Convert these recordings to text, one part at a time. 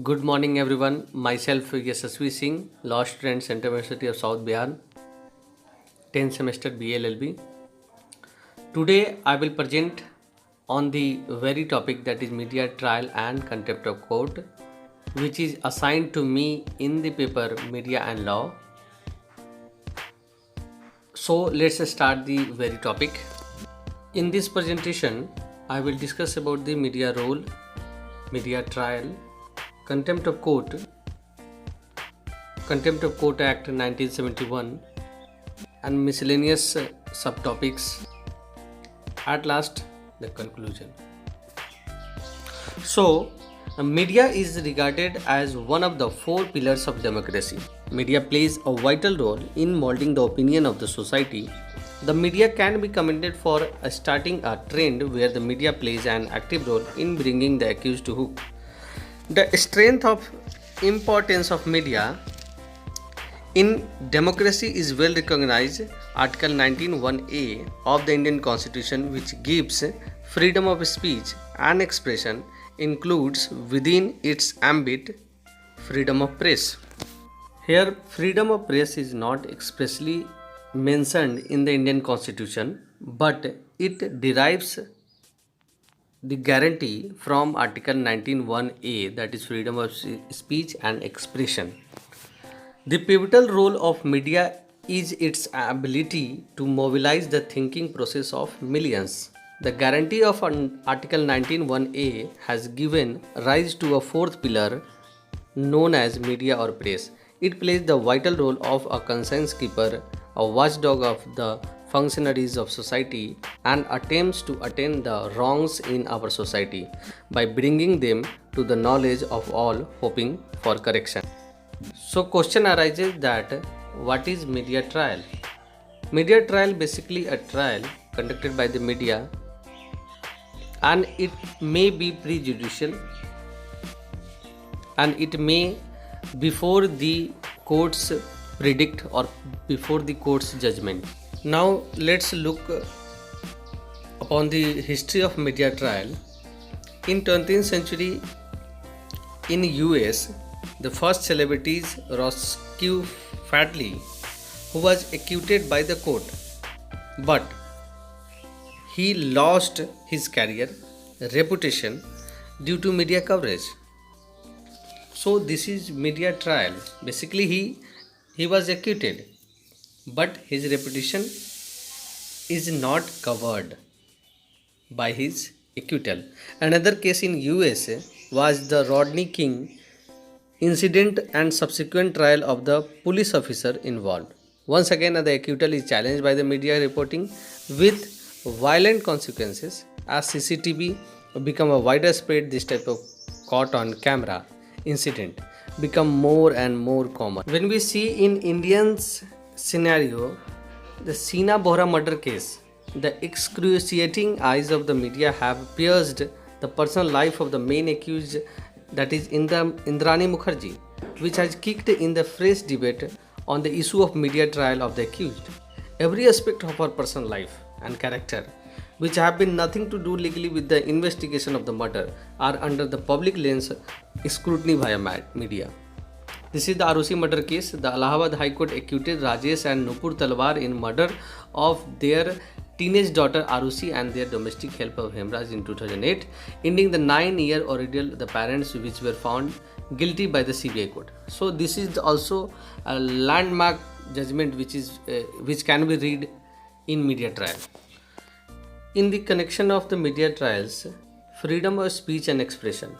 Good morning, everyone. Myself, Yashasvi Singh, law student, Central University of South Bihar, 10th semester BLLB. Today, I will present on the very topic that is media trial and contempt of court, which is assigned to me in the paper Media and Law. So, let's start the very topic. In this presentation, I will discuss about the media role, media trial, Contempt of Court, Contempt of Court Act 1971, and miscellaneous subtopics. At last, the conclusion. So, media is regarded as one of the four pillars of democracy. Media plays a vital role in molding the opinion of the society. The media can be commended for starting a trend where the media plays an active role in bringing the accused to hook. The strength of importance of media in democracy is well recognized. Article 19(1)(a) of the Indian Constitution, which gives freedom of speech and expression, includes within its ambit freedom of press. Here, freedom of press is not expressly mentioned in the Indian Constitution, but it derives the guarantee from Article 19(1)(a), that is freedom of speech and expression. The pivotal role of media is its ability to mobilize the thinking process of millions. The guarantee of Article 19(1)(a) has given rise to a fourth pillar known as media or press. It plays the vital role of a conscience keeper, a watchdog of the functionaries of society, and attempts to attain the wrongs in our society by bringing them to the knowledge of all, hoping for correction. So question arises that what is media trial? Media trial basically a trial conducted by the media, and it may be prejudicial, and it may before the court's predict or before the court's judgment. Now let's look upon the history of media trial. In 20th century in US, the first celebrity is Roscoe Fadley, who was acquitted by the court, but he lost his career, reputation due to media coverage. So this is media trial. Basically he was acquitted, but his reputation is not covered by his acquittal. Another case in USA was the Rodney King incident and subsequent trial of the police officer involved. Once again, the acquittal is challenged by the media reporting with violent consequences. As CCTV become a widespread, this type of caught on camera incident become more and more common. When we see in Indians scenario, the Sina Bohra murder case, the excruciating eyes of the media have pierced the personal life of the main accused, that is Indrani Mukherjee, which has kicked in the fresh debate on the issue of media trial of the accused. Every aspect of her personal life and character, which have been nothing to do legally with the investigation of the murder, are under the public lens scrutiny via media. This is the ROC murder case. The Allahabad High Court acquitted Rajesh and Nupur Talwar in murder of their teenage daughter Arushi and their domestic helper Hemraj in 2008, ending the 9-year ordeal the parents, which were found guilty by the CBI court. So this is also a landmark judgment which can be read in media trial. In the connection of the media trials, freedom of speech and expression.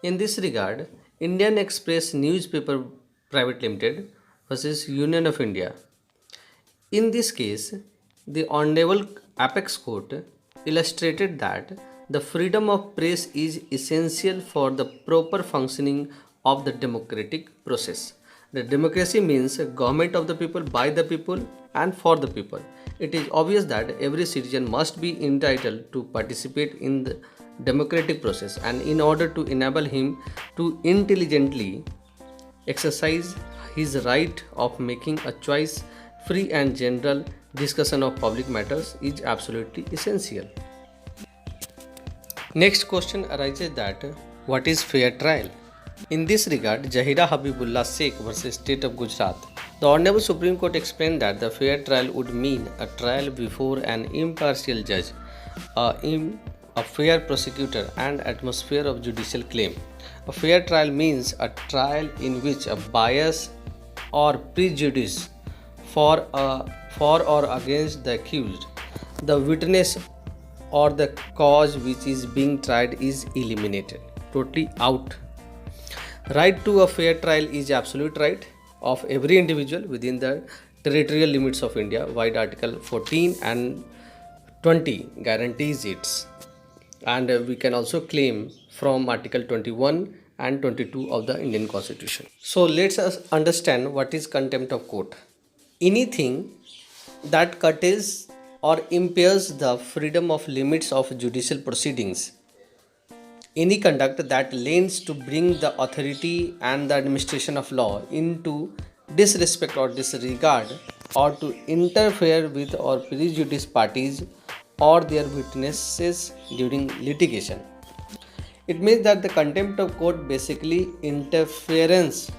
In this regard, Indian Express Newspaper Private Limited versus Union of India. In this case, the Honorable Apex Court illustrated that the freedom of press is essential for the proper functioning of the democratic process. The democracy means government of the people, by the people, and for the people. It is obvious that every citizen must be entitled to participate in the democratic process, and in order to enable him to intelligently exercise his right of making a choice, free and general discussion of public matters is absolutely essential. Next question arises that what is fair trial? In this regard, Jahira Habibullah Sheikh versus State of Gujarat. The Honorable Supreme Court explained that the fair trial would mean a trial before an impartial judge, a fair prosecutor, and atmosphere of judicial claim. A fair trial means a trial in which a bias or prejudice for or against the accused, the witness, or the cause which is being tried is eliminated, totally out. Right to a fair trial is absolute right of every individual within the territorial limits of India, while Article 14 and 20 guarantees it. And we can also claim from Article 21 and 22 of the Indian Constitution. So let's us understand what is contempt of court. Anything that curtails or impairs the freedom of limits of judicial proceedings. Any conduct that lends to bring the authority and the administration of law into disrespect or disregard, or to interfere with or prejudice parties or their witnesses during litigation. It means that the contempt of court basically interference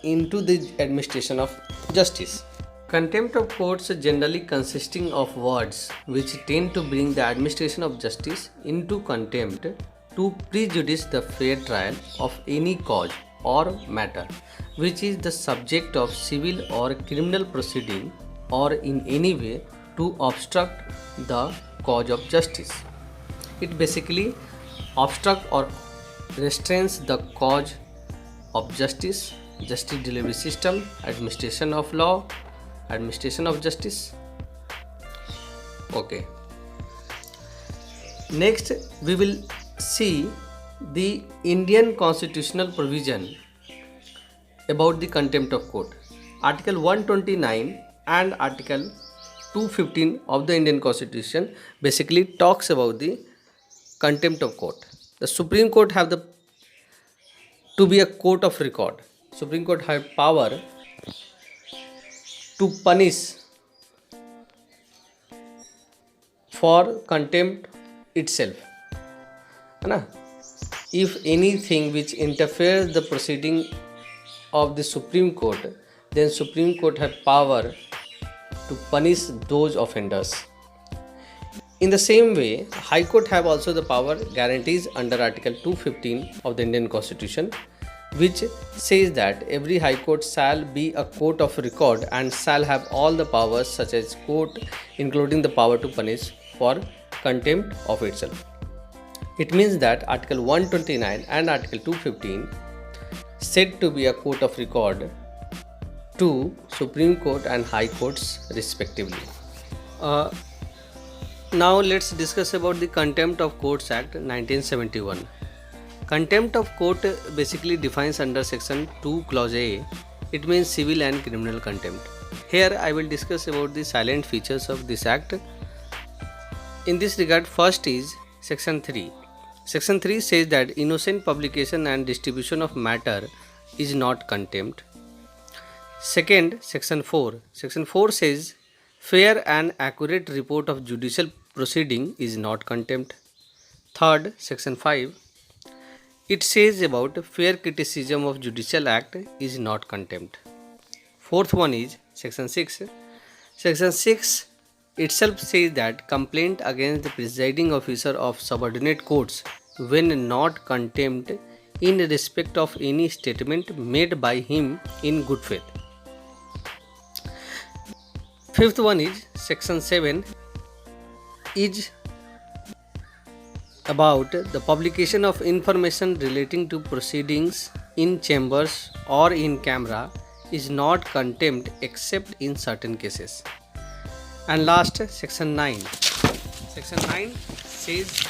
into the administration of justice. Contempt of courts generally consisting of words which tend to bring the administration of justice into contempt to prejudice the fair trial of any cause or matter which is the subject of civil or criminal proceeding, or in any way to obstruct the cause of justice. It basically obstruct or restrains the cause of justice, justice delivery system, administration of law, administration of justice. Okay. Next, we will see the Indian constitutional provision about the contempt of court. Article 129 and Article 215 of the Indian Constitution basically talks about the contempt of court. The Supreme Court have to be a court of record. Supreme Court have power to punish for contempt itself. If anything which interferes the proceeding of the Supreme Court, then Supreme Court have power to punish those offenders. In the same way, High Court have also the power guarantees under Article 215 of the Indian Constitution, which says that every High Court shall be a court of record and shall have all the powers such as court, including the power to punish for contempt of itself. It means that Article 129 and Article 215 said to be a court of record to Supreme Court and High Courts respectively. Now let's discuss about the Contempt of Courts Act 1971. Contempt of court basically defines under section 2 clause A. It means civil and criminal contempt. Here I will discuss about the silent features of this act. In this regard, first is section 3. Section 3 says that innocent publication and distribution of matter is not contempt. Second, section 4. Section 4 says fair and accurate report of judicial proceeding is not contempt. Third, section 5. It says about fair criticism of judicial act is not contempt. Fourth one is section 6. Section 6 itself says that complaint against the presiding officer of subordinate courts when not contempt in respect of any statement made by him in good faith. Fifth one is section 7 is about the publication of information relating to proceedings in chambers or in camera is not contempt except in certain cases. And last, section 9. Section 9 says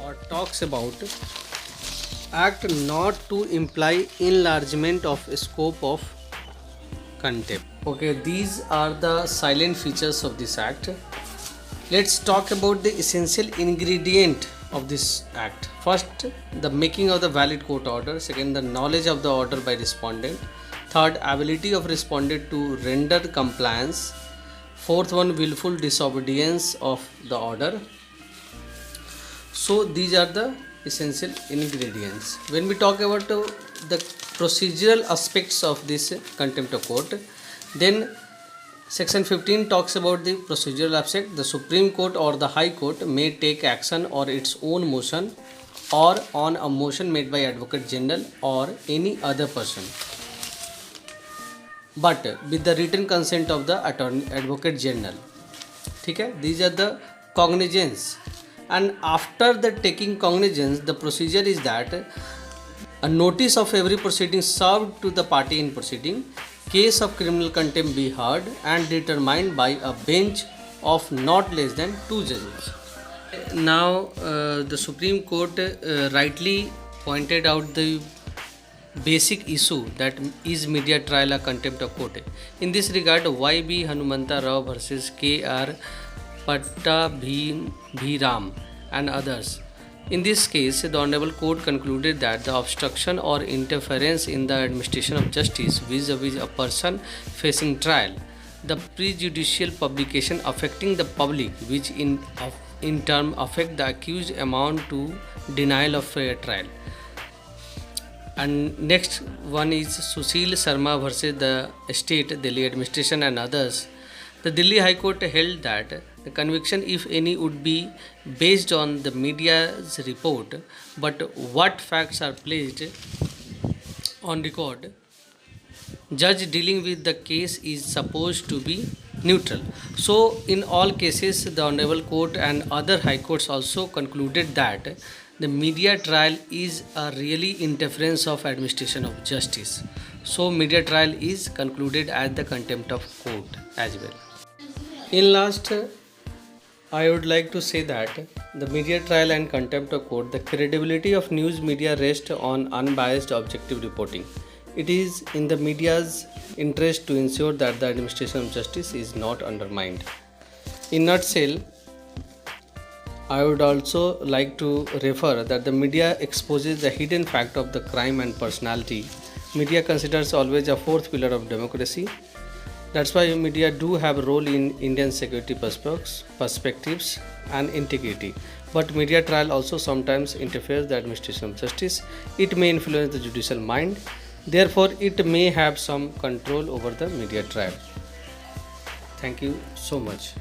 or talks about act not to imply enlargement of scope of contempt. Okay, these are the silent features of this act. Let's talk about the essential ingredient of this act. First, the making of the valid court order. Second, the knowledge of the order by respondent. Third, ability of respondent to render compliance. Fourth one, willful disobedience of the order. So these are the essential ingredients. When we talk about the procedural aspects of this contempt of court. Then section 15 talks about the procedural aspect. The Supreme Court or the High Court may take action or its own motion or on a motion made by Advocate General or any other person, but with the written consent of the Advocate General. ठीक है, these are the cognizance, and after the taking cognizance, the procedure is that a notice of every proceeding served to the party in proceeding, case of criminal contempt be heard and determined by a bench of not less than 2 judges. Now the Supreme Court rightly pointed out the basic issue, that is media trial a contempt of court. In this regard, Y.B. Hanumanta Rao versus K.R. Pattabhiram and others. In this case, the Honorable Court concluded that the obstruction or interference in the administration of justice vis-a-vis a person facing trial, the prejudicial publication affecting the public, which in turn affect the accused, amount to denial of fair trial. And next one is Sushil Sharma versus the State, Delhi Administration and others. The Delhi High Court held that the conviction, if any, would be based on the media's report, but what facts are placed on record, judge dealing with the case is supposed to be neutral. So in all cases, the Honorable Court and other high courts also concluded that the media trial is a really interference of administration of justice. So media trial is concluded as the contempt of court as well. In last, I would like to say that the media trial and contempt of court, the credibility of news media rests on unbiased objective reporting. It is in the media's interest to ensure that the administration of justice is not undermined. In nutshell, I would also like to refer that the media exposes the hidden fact of the crime and personality. Media considers always a fourth pillar of democracy. That's why media do have a role in Indian security perspectives and integrity. But media trial also sometimes interferes the administration of justice. It may influence the judicial mind. Therefore, it may have some control over the media trial. Thank you so much.